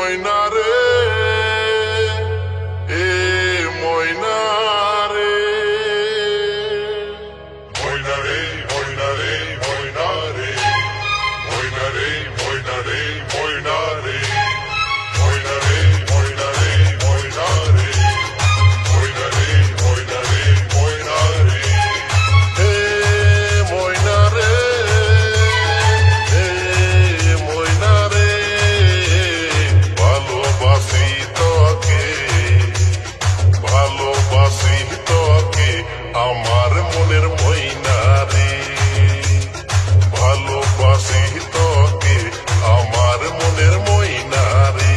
ময়না রে, এ ময়না রে, ময়না রে, ময়না রে, ময়না রে, ময়না রে, ময়না রে, ময়না রে, ময়না রে, ময়না রে, ময়না রে, ময়না রে, ময়না রে, ময়না রে, হে ময়না রে, হে ময়না রে, ভালোবাসি তোকে, ভালোবাসি তোকে, আমার মনের ময়না রে, ভালোবাসি তোকে, আমার মনের ময়না রে।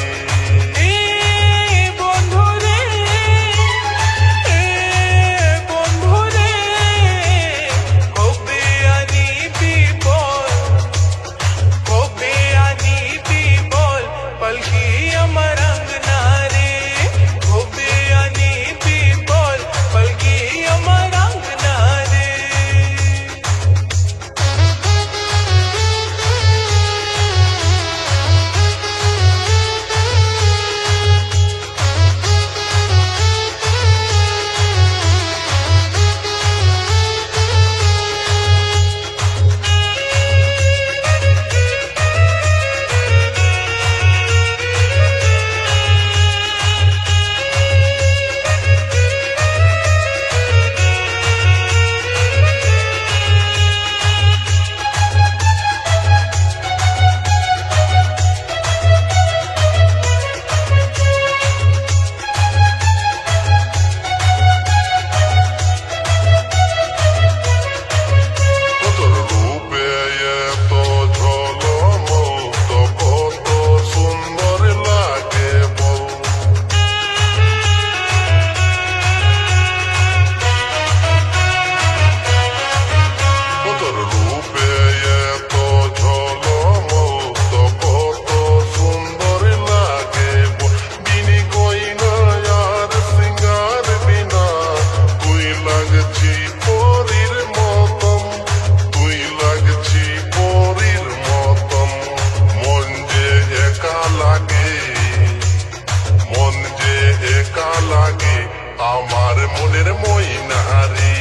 আমার মনের ময়না রে,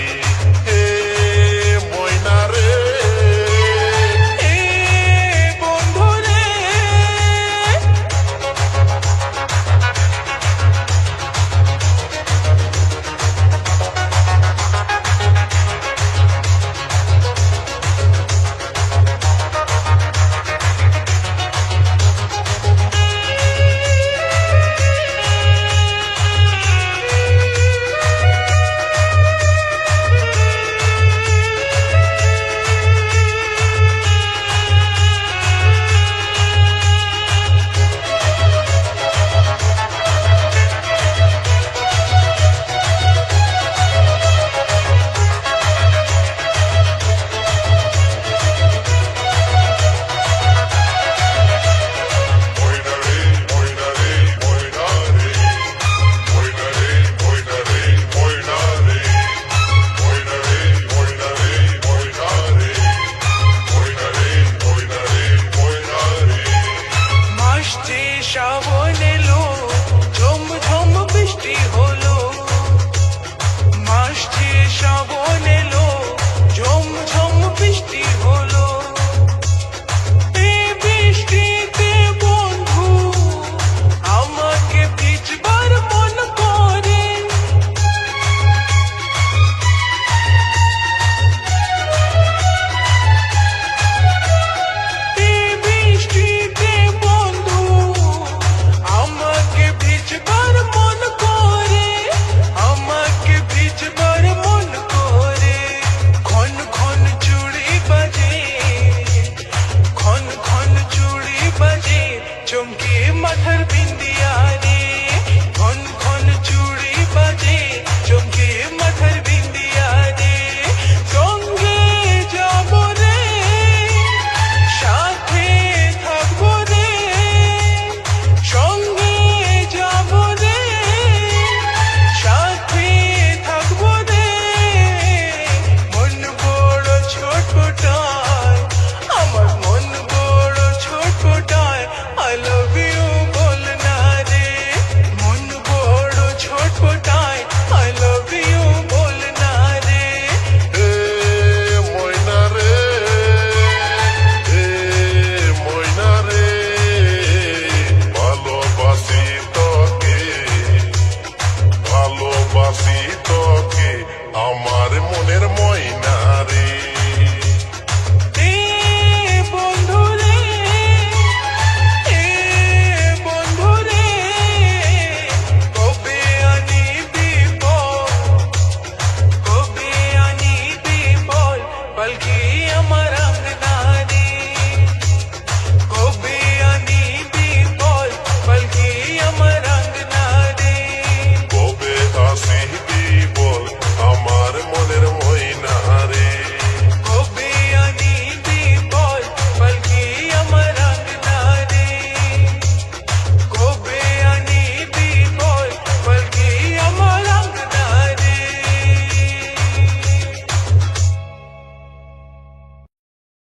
হে ময়না রে, বন্ধু রে। শ্রাবণ এলো, ঝমঝম বৃষ্টি হলো, মাসে শ্রাবণ এলো, ঝমঝম বৃষ্টি হলো। এই বৃষ্টিতে বন্ধু আমাকে ভিজবার মন করে, এই বৃষ্টিতে বন্ধু আমাকে ভিজবার মন করে, আমাকে ভিজবার মন করে। খন খন চুড়ি বাজে, খন খন চুড়ি বাজে, চমকে মাথার বিন্দিয়া রে।